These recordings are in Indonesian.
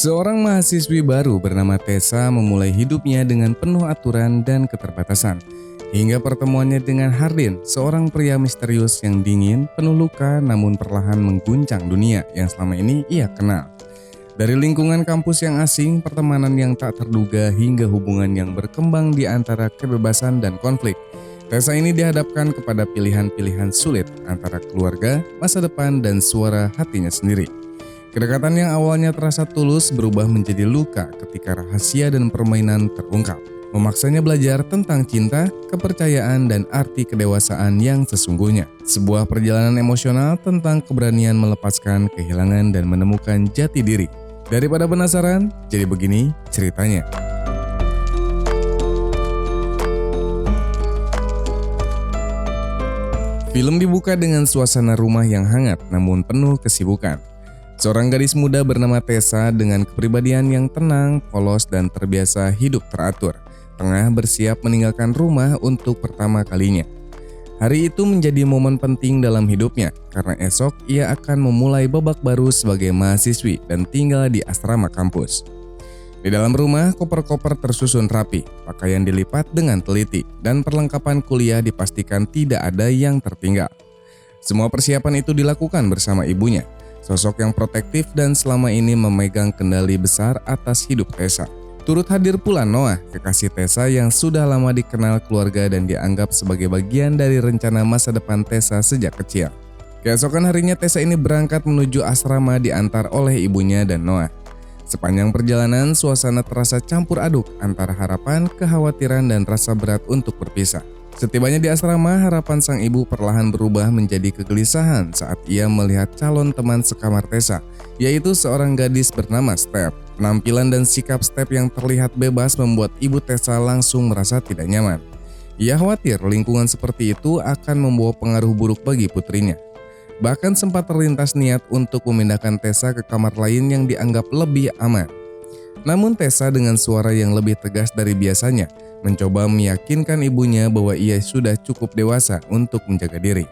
Seorang mahasiswi baru bernama Tessa memulai hidupnya dengan penuh aturan dan keterbatasan. Hingga pertemuannya dengan Hardin, seorang pria misterius yang dingin, penuh luka namun perlahan mengguncang dunia yang selama ini ia kenal. Dari lingkungan kampus yang asing, pertemanan yang tak terduga hingga hubungan yang berkembang di antara kebebasan dan konflik. Tessa ini dihadapkan kepada pilihan-pilihan sulit antara keluarga, masa depan, dan suara hatinya sendiri. Kedekatan yang awalnya terasa tulus berubah menjadi luka ketika rahasia dan permainan terungkap. Memaksanya belajar tentang cinta, kepercayaan, dan arti kedewasaan yang sesungguhnya. Sebuah perjalanan emosional tentang keberanian melepaskan kehilangan dan menemukan jati diri. Daripada penasaran, jadi begini ceritanya. Film dibuka dengan suasana rumah yang hangat namun penuh kesibukan. Seorang gadis muda bernama Tessa dengan kepribadian yang tenang, polos, dan terbiasa hidup teratur, tengah bersiap meninggalkan rumah untuk pertama kalinya. Hari itu menjadi momen penting dalam hidupnya, karena esok ia akan memulai babak baru sebagai mahasiswi dan tinggal di asrama kampus. Di dalam rumah, koper-koper tersusun rapi, pakaian dilipat dengan teliti, dan perlengkapan kuliah dipastikan tidak ada yang tertinggal. Semua persiapan itu dilakukan bersama ibunya, sosok yang protektif dan selama ini memegang kendali besar atas hidup Tessa. Turut hadir pula Noah, kekasih Tessa yang sudah lama dikenal keluarga dan dianggap sebagai bagian dari rencana masa depan Tessa sejak kecil. Keesokan harinya Tessa ini berangkat menuju asrama diantar oleh ibunya dan Noah. Sepanjang perjalanan, suasana terasa campur aduk antara harapan, kekhawatiran, dan rasa berat untuk berpisah. Setibanya di asrama, harapan sang ibu perlahan berubah menjadi kegelisahan saat ia melihat calon teman sekamar Tessa, yaitu seorang gadis bernama Steph. Penampilan dan sikap Steph yang terlihat bebas membuat ibu Tessa langsung merasa tidak nyaman. Ia khawatir lingkungan seperti itu akan membawa pengaruh buruk bagi putrinya. Bahkan sempat terlintas niat untuk memindahkan Tessa ke kamar lain yang dianggap lebih aman. Namun Tessa dengan suara yang lebih tegas dari biasanya mencoba meyakinkan ibunya bahwa ia sudah cukup dewasa untuk menjaga diri.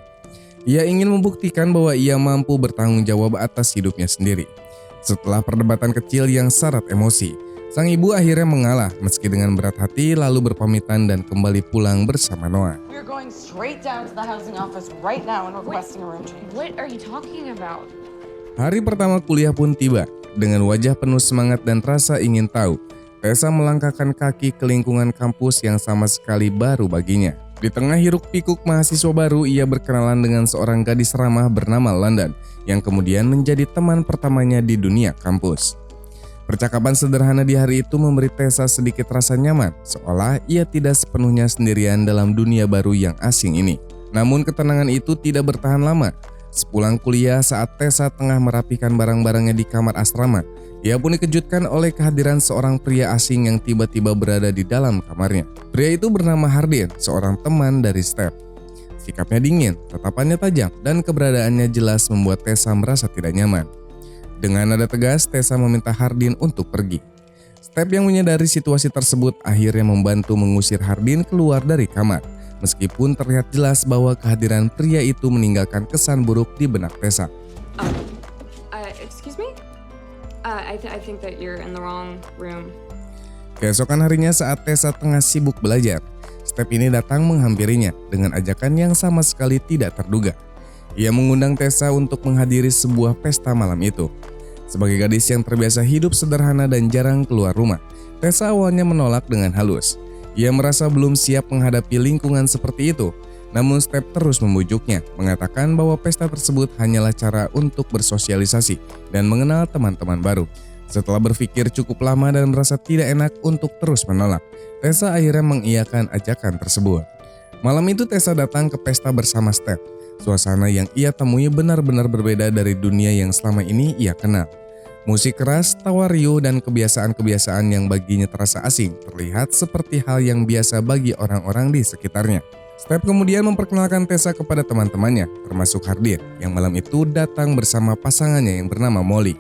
Ia ingin membuktikan bahwa ia mampu bertanggung jawab atas hidupnya sendiri. Setelah perdebatan kecil yang syarat emosi, sang ibu akhirnya mengalah meski dengan berat hati lalu berpamitan dan kembali pulang bersama Noah. We're going straight down to the housing office right now and requesting a room change. What are you talking about? Hari pertama kuliah pun tiba. Dengan wajah penuh semangat dan rasa ingin tahu, Tessa melangkahkan kaki ke lingkungan kampus yang sama sekali baru baginya. Di tengah hiruk-pikuk mahasiswa baru, ia berkenalan dengan seorang gadis ramah bernama London, yang kemudian menjadi teman pertamanya di dunia kampus. Percakapan sederhana di hari itu memberi Tessa sedikit rasa nyaman, seolah ia tidak sepenuhnya sendirian dalam dunia baru yang asing ini. Namun ketenangan itu tidak bertahan lama. Sepulang kuliah saat Tessa tengah merapikan barang-barangnya di kamar asrama, ia pun dikejutkan oleh kehadiran seorang pria asing yang tiba-tiba berada di dalam kamarnya. Pria itu bernama Hardin, seorang teman dari Steph. Sikapnya dingin, tatapannya tajam, dan keberadaannya jelas membuat Tessa merasa tidak nyaman. Dengan nada tegas, Tessa meminta Hardin untuk pergi. Steph yang menyadari situasi tersebut akhirnya membantu mengusir Hardin keluar dari kamar. Meskipun terlihat jelas bahwa kehadiran pria itu meninggalkan kesan buruk di benak Tessa. Excuse me? I think that you're in the wrong room. Keesokan harinya saat Tessa tengah sibuk belajar, Steph ini datang menghampirinya dengan ajakan yang sama sekali tidak terduga. Ia mengundang Tessa untuk menghadiri sebuah pesta malam itu. Sebagai gadis yang terbiasa hidup sederhana dan jarang keluar rumah, Tessa awalnya menolak dengan halus. Ia merasa belum siap menghadapi lingkungan seperti itu. Namun Steph terus membujuknya, mengatakan bahwa pesta tersebut hanyalah cara untuk bersosialisasi dan mengenal teman-teman baru. Setelah berpikir cukup lama dan merasa tidak enak untuk terus menolak, Tessa akhirnya mengiyakan ajakan tersebut. Malam itu Tessa datang ke pesta bersama Steph. Suasana yang ia temui benar-benar berbeda dari dunia yang selama ini ia kenal. Musik keras, tawa riuh, dan kebiasaan-kebiasaan yang baginya terasa asing terlihat seperti hal yang biasa bagi orang-orang di sekitarnya. Steph kemudian memperkenalkan Tessa kepada teman-temannya, termasuk Hardin, yang malam itu datang bersama pasangannya yang bernama Molly.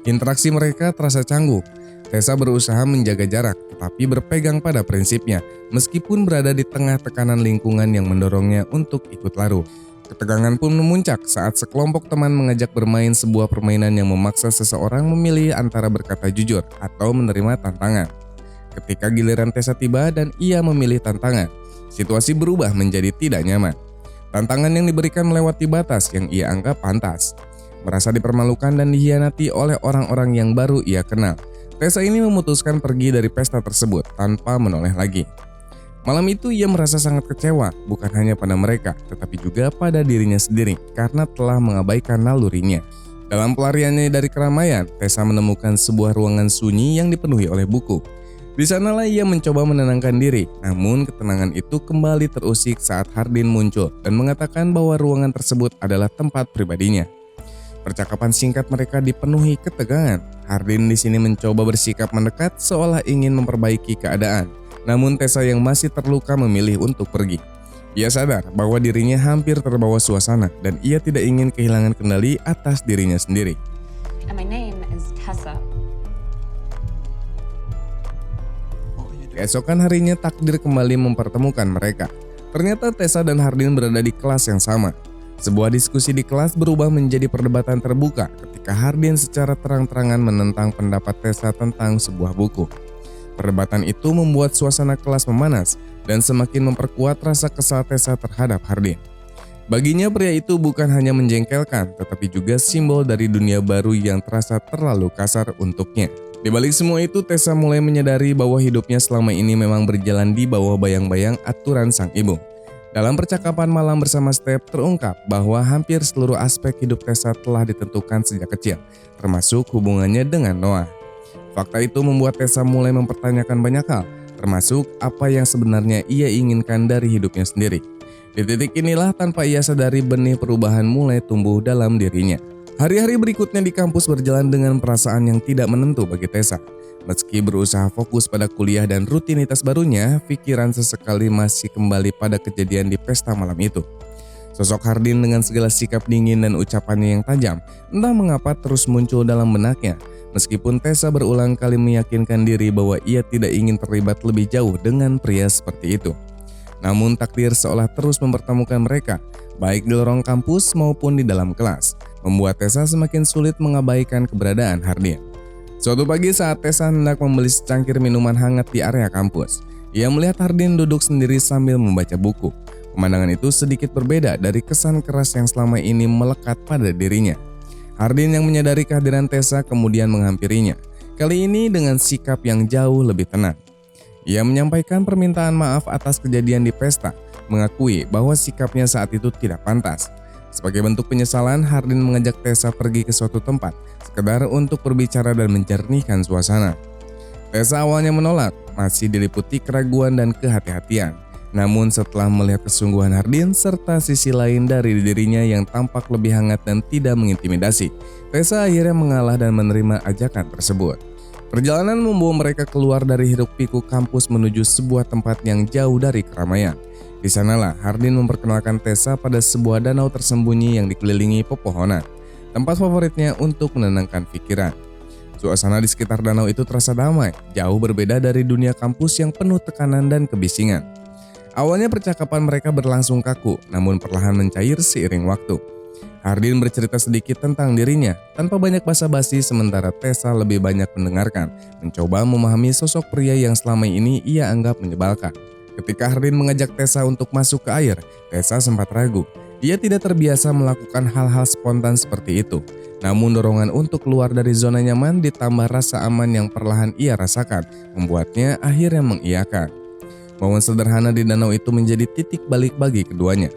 Interaksi mereka terasa canggung. Tessa berusaha menjaga jarak, tetapi berpegang pada prinsipnya, meskipun berada di tengah tekanan lingkungan yang mendorongnya untuk ikut larut. Ketegangan pun memuncak saat sekelompok teman mengajak bermain sebuah permainan yang memaksa seseorang memilih antara berkata jujur atau menerima tantangan. Ketika giliran Tessa tiba dan ia memilih tantangan, situasi berubah menjadi tidak nyaman. Tantangan yang diberikan melewati batas yang ia anggap pantas. Merasa dipermalukan dan dikhianati oleh orang-orang yang baru ia kenal, Tessa ini memutuskan pergi dari pesta tersebut tanpa menoleh lagi. Malam itu ia merasa sangat kecewa, bukan hanya pada mereka, tetapi juga pada dirinya sendiri karena telah mengabaikan nalurinya. Dalam pelariannya dari keramaian, Tessa menemukan sebuah ruangan sunyi yang dipenuhi oleh buku. Di sanalah ia mencoba menenangkan diri, namun ketenangan itu kembali terusik saat Hardin muncul dan mengatakan bahwa ruangan tersebut adalah tempat pribadinya. Percakapan singkat mereka dipenuhi ketegangan. Hardin di sini mencoba bersikap mendekat seolah ingin memperbaiki keadaan. Namun Tessa yang masih terluka memilih untuk pergi. Ia sadar bahwa dirinya hampir terbawa suasana dan ia tidak ingin kehilangan kendali atas dirinya sendiri. And my name is Tessa. Keesokan harinya takdir kembali mempertemukan mereka. Ternyata Tessa dan Hardin berada di kelas yang sama. Sebuah diskusi di kelas berubah menjadi perdebatan terbuka ketika Hardin secara terang-terangan menentang pendapat Tessa tentang sebuah buku. Perdebatan itu membuat suasana kelas memanas dan semakin memperkuat rasa kesal Tessa terhadap Hardin. Baginya pria itu bukan hanya menjengkelkan, tetapi juga simbol dari dunia baru yang terasa terlalu kasar untuknya. Di balik semua itu, Tessa mulai menyadari bahwa hidupnya selama ini memang berjalan di bawah bayang-bayang aturan sang ibu. Dalam percakapan malam bersama Steph terungkap bahwa hampir seluruh aspek hidup Tessa telah ditentukan sejak kecil, termasuk hubungannya dengan Noah. Fakta itu membuat Tessa mulai mempertanyakan banyak hal, termasuk apa yang sebenarnya ia inginkan dari hidupnya sendiri. Di titik inilah tanpa ia sadari benih perubahan mulai tumbuh dalam dirinya. Hari-hari berikutnya di kampus berjalan dengan perasaan yang tidak menentu bagi Tessa. Meski berusaha fokus pada kuliah dan rutinitas barunya, pikiran sesekali masih kembali pada kejadian di pesta malam itu. Sosok Hardin dengan segala sikap dingin dan ucapannya yang tajam, entah mengapa terus muncul dalam benaknya. Meskipun Tessa berulang kali meyakinkan diri bahwa ia tidak ingin terlibat lebih jauh dengan pria seperti itu. Namun takdir seolah terus mempertemukan mereka, baik di lorong kampus maupun di dalam kelas, membuat Tessa semakin sulit mengabaikan keberadaan Hardin. Suatu pagi saat Tessa hendak membeli secangkir minuman hangat di area kampus, ia melihat Hardin duduk sendiri sambil membaca buku. Pemandangan itu sedikit berbeda dari kesan keras yang selama ini melekat pada dirinya. Hardin yang menyadari kehadiran Tessa kemudian menghampirinya, kali ini dengan sikap yang jauh lebih tenang. Ia menyampaikan permintaan maaf atas kejadian di pesta, mengakui bahwa sikapnya saat itu tidak pantas. Sebagai bentuk penyesalan, Hardin mengajak Tessa pergi ke suatu tempat, sekedar untuk berbicara dan menjernihkan suasana. Tessa awalnya menolak, masih diliputi keraguan dan kehati-hatian. Namun setelah melihat kesungguhan Hardin serta sisi lain dari dirinya yang tampak lebih hangat dan tidak mengintimidasi, Tessa akhirnya mengalah dan menerima ajakan tersebut. Perjalanan membawa mereka keluar dari hiruk-pikuk kampus menuju sebuah tempat yang jauh dari keramaian. Di sanalah Hardin memperkenalkan Tessa pada sebuah danau tersembunyi yang dikelilingi pepohonan, tempat favoritnya untuk menenangkan pikiran. Suasana di sekitar danau itu terasa damai, jauh berbeda dari dunia kampus yang penuh tekanan dan kebisingan. Awalnya percakapan mereka berlangsung kaku, namun perlahan mencair seiring waktu. Hardin bercerita sedikit tentang dirinya, tanpa banyak basa-basi sementara Tessa lebih banyak mendengarkan, mencoba memahami sosok pria yang selama ini ia anggap menyebalkan. Ketika Hardin mengajak Tessa untuk masuk ke air, Tessa sempat ragu. Dia tidak terbiasa melakukan hal-hal spontan seperti itu. Namun dorongan untuk keluar dari zona nyaman ditambah rasa aman yang perlahan ia rasakan, membuatnya akhirnya mengiyakan. Momen sederhana di danau itu menjadi titik balik bagi keduanya.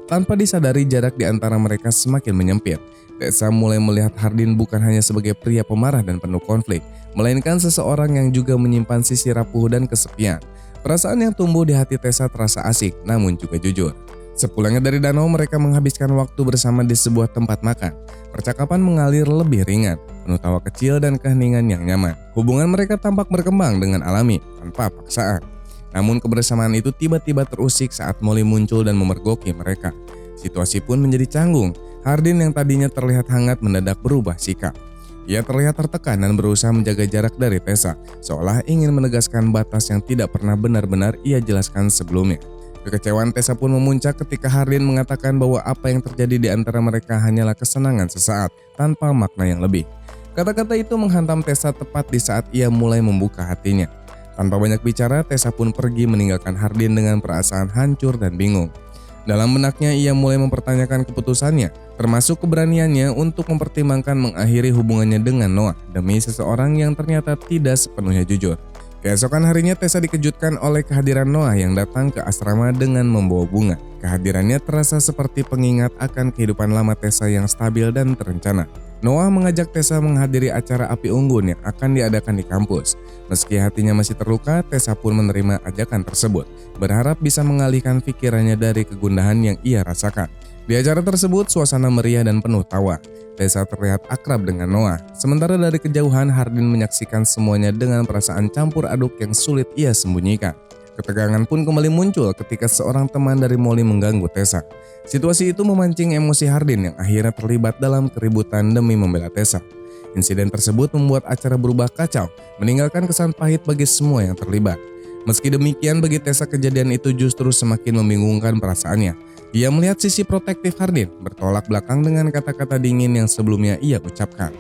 Tanpa disadari jarak di antara mereka semakin menyempit. Tessa mulai melihat Hardin bukan hanya sebagai pria pemarah dan penuh konflik, melainkan seseorang yang juga menyimpan sisi rapuh dan kesepian. Perasaan yang tumbuh di hati Tessa terasa asik namun juga jujur. Sepulangnya dari danau, mereka menghabiskan waktu bersama di sebuah tempat makan. Percakapan mengalir lebih ringan, penuh tawa kecil dan keheningan yang nyaman. Hubungan mereka tampak berkembang dengan alami, tanpa paksaan. Namun kebersamaan itu tiba-tiba terusik saat Molly muncul dan memergoki mereka. Situasi pun menjadi canggung. Hardin yang tadinya terlihat hangat mendadak berubah sikap. Ia terlihat tertekan dan berusaha menjaga jarak dari Tessa, seolah ingin menegaskan batas yang tidak pernah benar-benar ia jelaskan sebelumnya. Kekecewaan Tessa pun memuncak ketika Hardin mengatakan bahwa apa yang terjadi di antara mereka hanyalah kesenangan sesaat tanpa makna yang lebih. Kata-kata itu menghantam Tessa tepat di saat ia mulai membuka hatinya. Tanpa banyak bicara, Tessa pun pergi meninggalkan Hardin dengan perasaan hancur dan bingung. Dalam benaknya ia mulai mempertanyakan keputusannya, termasuk keberaniannya untuk mempertimbangkan mengakhiri hubungannya dengan Noah demi seseorang yang ternyata tidak sepenuhnya jujur. Keesokan harinya Tessa dikejutkan oleh kehadiran Noah yang datang ke asrama dengan membawa bunga. Kehadirannya terasa seperti pengingat akan kehidupan lama Tessa yang stabil dan terencana. Noah mengajak Tessa menghadiri acara api unggun yang akan diadakan di kampus. Meski hatinya masih terluka, Tessa pun menerima ajakan tersebut, berharap bisa mengalihkan pikirannya dari kegundahan yang ia rasakan. Di acara tersebut, suasana meriah dan penuh tawa. Tessa terlihat akrab dengan Noah, sementara dari kejauhan Hardin menyaksikan semuanya dengan perasaan campur aduk yang sulit ia sembunyikan. Ketegangan pun kembali muncul ketika seorang teman dari Molly mengganggu Tessa. Situasi itu memancing emosi Hardin yang akhirnya terlibat dalam keributan demi membela Tessa. Insiden tersebut membuat acara berubah kacau, meninggalkan kesan pahit bagi semua yang terlibat. Meski demikian, bagi Tessa kejadian itu justru semakin membingungkan perasaannya. Ia melihat sisi protektif Hardin bertolak belakang dengan kata-kata dingin yang sebelumnya ia ucapkan.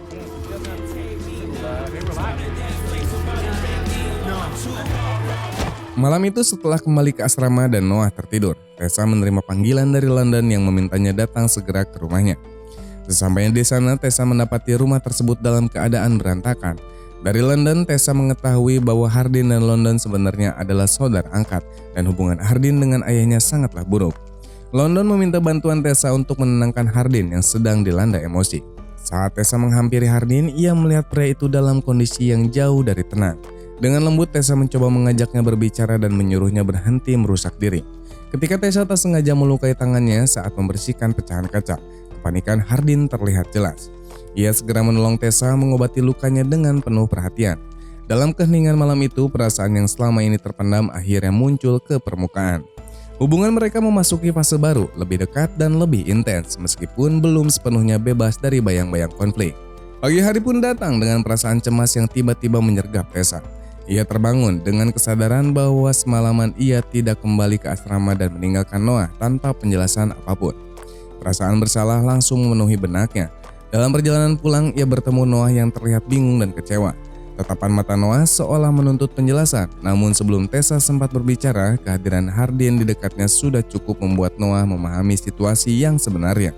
Malam itu setelah kembali ke asrama dan Noah tertidur, Tessa menerima panggilan dari London yang memintanya datang segera ke rumahnya. Sesampainya di sana, Tessa mendapati rumah tersebut dalam keadaan berantakan. Dari London, Tessa mengetahui bahwa Hardin dan London sebenarnya adalah saudara angkat dan hubungan Hardin dengan ayahnya sangatlah buruk. London meminta bantuan Tessa untuk menenangkan Hardin yang sedang dilanda emosi. Saat Tessa menghampiri Hardin, ia melihat pria itu dalam kondisi yang jauh dari tenang. Dengan lembut, Tessa mencoba mengajaknya berbicara dan menyuruhnya berhenti merusak diri. Ketika Tessa tak sengaja melukai tangannya saat membersihkan pecahan kaca, kepanikan Hardin terlihat jelas. Ia segera menolong Tessa mengobati lukanya dengan penuh perhatian. Dalam keheningan malam itu, perasaan yang selama ini terpendam akhirnya muncul ke permukaan. Hubungan mereka memasuki fase baru, lebih dekat dan lebih intens, meskipun belum sepenuhnya bebas dari bayang-bayang konflik. Pagi hari pun datang dengan perasaan cemas yang tiba-tiba menyergap Tessa. Ia terbangun dengan kesadaran bahwa semalaman ia tidak kembali ke asrama dan meninggalkan Noah tanpa penjelasan apapun. Perasaan bersalah langsung memenuhi benaknya. Dalam perjalanan pulang, ia bertemu Noah yang terlihat bingung dan kecewa. Tatapan mata Noah seolah menuntut penjelasan, namun sebelum Tessa sempat berbicara, kehadiran Hardin di dekatnya sudah cukup membuat Noah memahami situasi yang sebenarnya.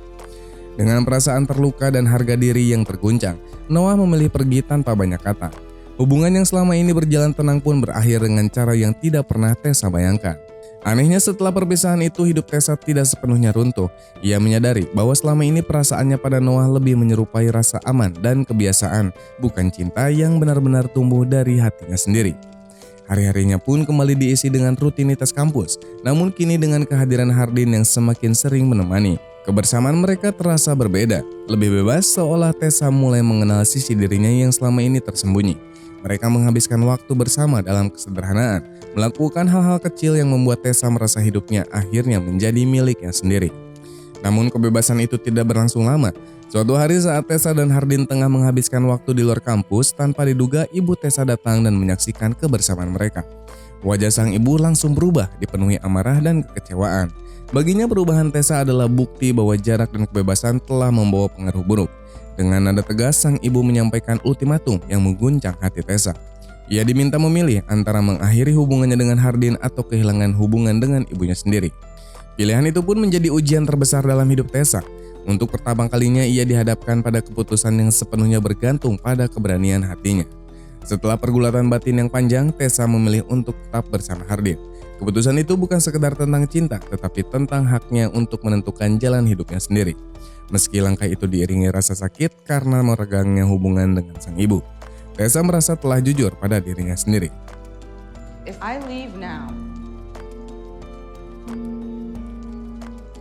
Dengan perasaan terluka dan harga diri yang terguncang, Noah memilih pergi tanpa banyak kata. Hubungan yang selama ini berjalan tenang pun berakhir dengan cara yang tidak pernah Tessa bayangkan. Anehnya, setelah perpisahan itu hidup Tessa tidak sepenuhnya runtuh. Ia menyadari bahwa selama ini perasaannya pada Noah lebih menyerupai rasa aman dan kebiasaan, bukan cinta yang benar-benar tumbuh dari hatinya sendiri. Hari-harinya pun kembali diisi dengan rutinitas kampus, namun kini dengan kehadiran Hardin yang semakin sering menemani. Kebersamaan mereka terasa berbeda, lebih bebas, seolah Tessa mulai mengenal sisi dirinya yang selama ini tersembunyi. Mereka menghabiskan waktu bersama dalam kesederhanaan, melakukan hal-hal kecil yang membuat Tessa merasa hidupnya akhirnya menjadi miliknya sendiri. Namun kebebasan itu tidak berlangsung lama. Suatu hari saat Tessa dan Hardin tengah menghabiskan waktu di luar kampus, tanpa diduga ibu Tessa datang dan menyaksikan kebersamaan mereka. Wajah sang ibu langsung berubah, dipenuhi amarah dan kekecewaan. Baginya perubahan Tessa adalah bukti bahwa jarak dan kebebasan telah membawa pengaruh buruk. Dengan nada tegas, sang ibu menyampaikan ultimatum yang mengguncang hati Tessa. Ia diminta memilih antara mengakhiri hubungannya dengan Hardin atau kehilangan hubungan dengan ibunya sendiri. Pilihan itu pun menjadi ujian terbesar dalam hidup Tessa. Untuk pertama kalinya ia dihadapkan pada keputusan yang sepenuhnya bergantung pada keberanian hatinya. Setelah pergulatan batin yang panjang, Tessa memilih untuk tetap bersama Hardin. Keputusan itu bukan sekedar tentang cinta, tetapi tentang haknya untuk menentukan jalan hidupnya sendiri. Meski langkah itu diiringi rasa sakit karena meregangnya hubungan dengan sang ibu, Tessa merasa telah jujur pada dirinya sendiri. If I leave now,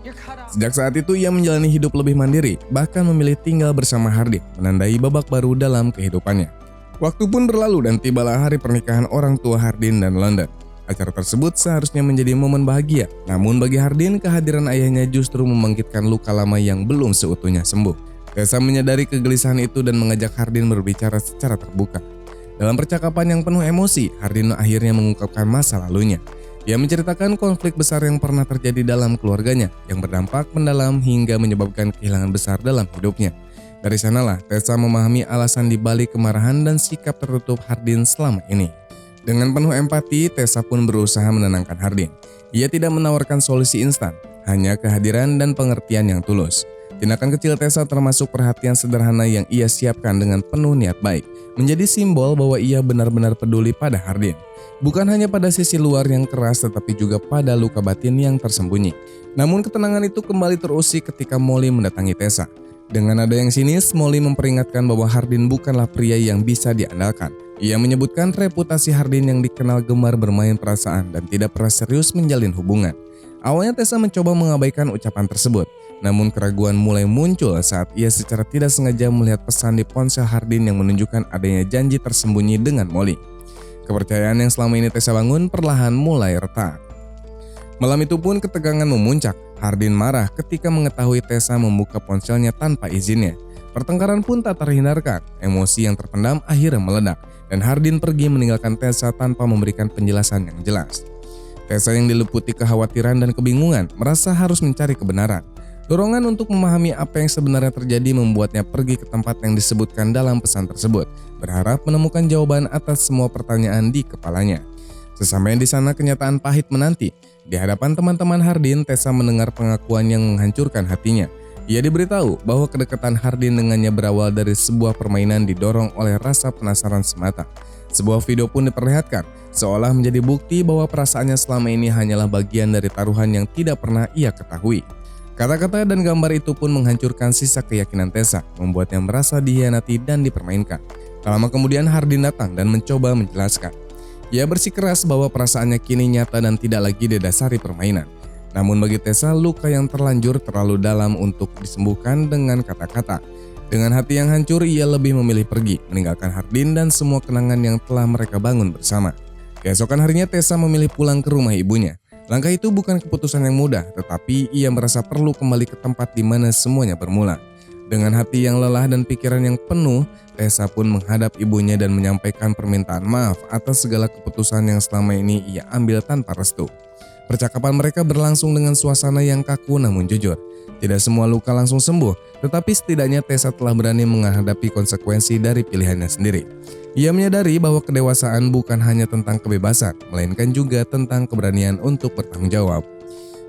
you're cut off. Sejak saat itu ia menjalani hidup lebih mandiri, bahkan memilih tinggal bersama Hardin, menandai babak baru dalam kehidupannya. Waktu pun berlalu dan tibalah hari pernikahan orang tua Hardin dan London. Acara tersebut seharusnya menjadi momen bahagia, namun bagi Hardin kehadiran ayahnya justru membangkitkan luka lama yang belum seutuhnya sembuh. Tessa menyadari kegelisahan itu dan mengajak Hardin berbicara secara terbuka. Dalam percakapan yang penuh emosi, Hardin akhirnya mengungkapkan masa lalunya. Ia menceritakan konflik besar yang pernah terjadi dalam keluarganya yang berdampak mendalam hingga menyebabkan kehilangan besar dalam hidupnya. Dari sanalah Tessa memahami alasan dibalik kemarahan dan sikap tertutup Hardin selama ini. Dengan penuh empati, Tessa pun berusaha menenangkan Hardin. Ia tidak menawarkan solusi instan, hanya kehadiran dan pengertian yang tulus. Tindakan kecil Tessa termasuk perhatian sederhana yang ia siapkan dengan penuh niat baik, menjadi simbol bahwa ia benar-benar peduli pada Hardin. Bukan hanya pada sisi luar yang keras tetapi juga pada luka batin yang tersembunyi. Namun ketenangan itu kembali terusik ketika Molly mendatangi Tessa. Dengan nada yang sinis, Molly memperingatkan bahwa Hardin bukanlah pria yang bisa diandalkan. Ia menyebutkan reputasi Hardin yang dikenal gemar bermain perasaan dan tidak pernah serius menjalin hubungan. Awalnya Tessa mencoba mengabaikan ucapan tersebut, namun keraguan mulai muncul saat ia secara tidak sengaja melihat pesan di ponsel Hardin yang menunjukkan adanya janji tersembunyi dengan Molly. Kepercayaan yang selama ini Tessa bangun perlahan mulai retak. Malam itu pun ketegangan memuncak. Hardin marah ketika mengetahui Tessa membuka ponselnya tanpa izinnya. Pertengkaran pun tak terhindarkan. Emosi yang terpendam akhirnya meledak dan Hardin pergi meninggalkan Tessa tanpa memberikan penjelasan yang jelas. Tessa yang diliputi kekhawatiran dan kebingungan merasa harus mencari kebenaran. Dorongan untuk memahami apa yang sebenarnya terjadi membuatnya pergi ke tempat yang disebutkan dalam pesan tersebut, berharap menemukan jawaban atas semua pertanyaan di kepalanya. Sesampainya di sana kenyataan pahit menanti. Di hadapan teman-teman Hardin, Tessa mendengar pengakuan yang menghancurkan hatinya. Ia diberitahu bahwa kedekatan Hardin dengannya berawal dari sebuah permainan didorong oleh rasa penasaran semata. Sebuah video pun diperlihatkan, seolah menjadi bukti bahwa perasaannya selama ini hanyalah bagian dari taruhan yang tidak pernah ia ketahui. Kata-kata dan gambar itu pun menghancurkan sisa keyakinan Tessa, membuatnya merasa dihianati dan dipermainkan. Tak lama kemudian Hardin datang dan mencoba menjelaskan. Ia bersikeras bahwa perasaannya kini nyata dan tidak lagi didasari permainan. Namun bagi Tessa, luka yang terlanjur terlalu dalam untuk disembuhkan dengan kata-kata. Dengan hati yang hancur, ia lebih memilih pergi, meninggalkan Hardin dan semua kenangan yang telah mereka bangun bersama. Keesokan harinya Tessa memilih pulang ke rumah ibunya. Langkah itu bukan keputusan yang mudah, tetapi ia merasa perlu kembali ke tempat di mana semuanya bermula. Dengan hati yang lelah dan pikiran yang penuh, Tessa pun menghadap ibunya dan menyampaikan permintaan maaf atas segala keputusan yang selama ini ia ambil tanpa restu. Percakapan mereka berlangsung dengan suasana yang kaku namun jujur. Tidak semua luka langsung sembuh, tetapi setidaknya Tessa telah berani menghadapi konsekuensi dari pilihannya sendiri. Ia menyadari bahwa kedewasaan bukan hanya tentang kebebasan, melainkan juga tentang keberanian untuk bertanggung jawab.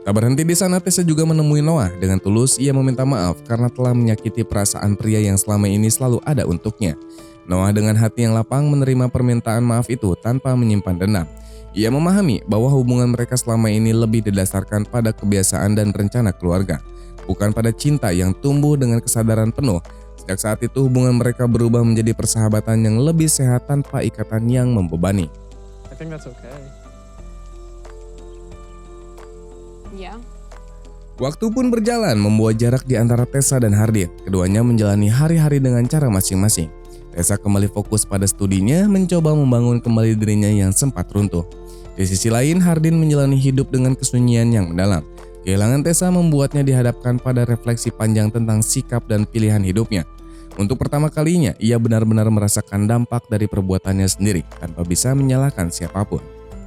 Tak berhenti di sana, Tessa juga menemui Noah. Dengan tulus, ia meminta maaf karena telah menyakiti perasaan pria yang selama ini selalu ada untuknya. Noah dengan hati yang lapang menerima permintaan maaf itu tanpa menyimpan dendam. Ia memahami bahwa hubungan mereka selama ini lebih didasarkan pada kebiasaan dan rencana keluarga, bukan pada cinta yang tumbuh dengan kesadaran penuh. Sejak saat itu hubungan mereka berubah menjadi persahabatan yang lebih sehat tanpa ikatan yang membebani. I think that's okay. Yeah. Waktu pun berjalan membuat jarak di antara Tessa dan Hardin. Keduanya menjalani hari-hari dengan cara masing-masing. Tessa kembali fokus pada studinya, mencoba membangun kembali dirinya yang sempat runtuh. Di sisi lain, Hardin menjalani hidup dengan kesunyian yang mendalam. Kehilangan Tessa membuatnya dihadapkan pada refleksi panjang tentang sikap dan pilihan hidupnya. Untuk pertama kalinya, ia benar-benar merasakan dampak dari perbuatannya sendiri tanpa bisa menyalahkan siapapun.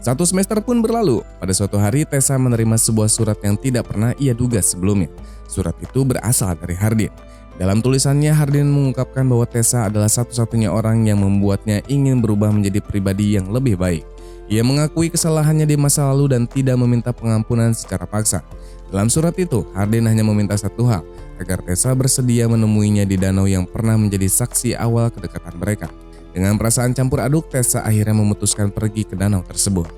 1 semester pun berlalu. Pada suatu hari, Tessa menerima sebuah surat yang tidak pernah ia duga sebelumnya. Surat itu berasal dari Hardin. Dalam tulisannya, Hardin mengungkapkan bahwa Tessa adalah satu-satunya orang yang membuatnya ingin berubah menjadi pribadi yang lebih baik. Ia mengakui kesalahannya di masa lalu dan tidak meminta pengampunan secara paksa. Dalam surat itu, Hardin hanya meminta satu hal, agar Tessa bersedia menemuinya di danau yang pernah menjadi saksi awal kedekatan mereka. Dengan perasaan campur aduk, Tessa akhirnya memutuskan pergi ke danau tersebut.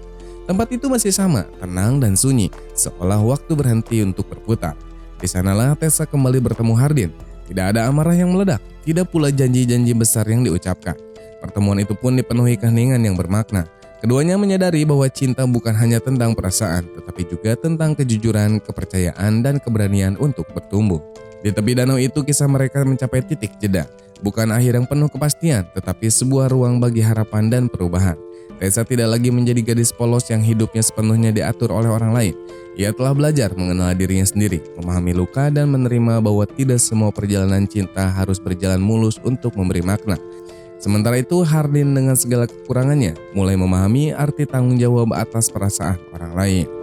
Tempat itu masih sama, tenang dan sunyi, seolah waktu berhenti untuk berputar. Di sanalah Tessa kembali bertemu Hardin. Tidak ada amarah yang meledak, tidak pula janji-janji besar yang diucapkan. Pertemuan itu pun dipenuhi keheningan yang bermakna. Keduanya menyadari bahwa cinta bukan hanya tentang perasaan, tetapi juga tentang kejujuran, kepercayaan, dan keberanian untuk bertumbuh. Di tepi danau itu kisah mereka mencapai titik jeda. Bukan akhir yang penuh kepastian, tetapi sebuah ruang bagi harapan dan perubahan. Tessa tidak lagi menjadi gadis polos yang hidupnya sepenuhnya diatur oleh orang lain. Ia telah belajar mengenal dirinya sendiri, memahami luka dan menerima bahwa tidak semua perjalanan cinta harus berjalan mulus untuk memberi makna. Sementara itu, Hardin dengan segala kekurangannya mulai memahami arti tanggung jawab atas perasaan orang lain.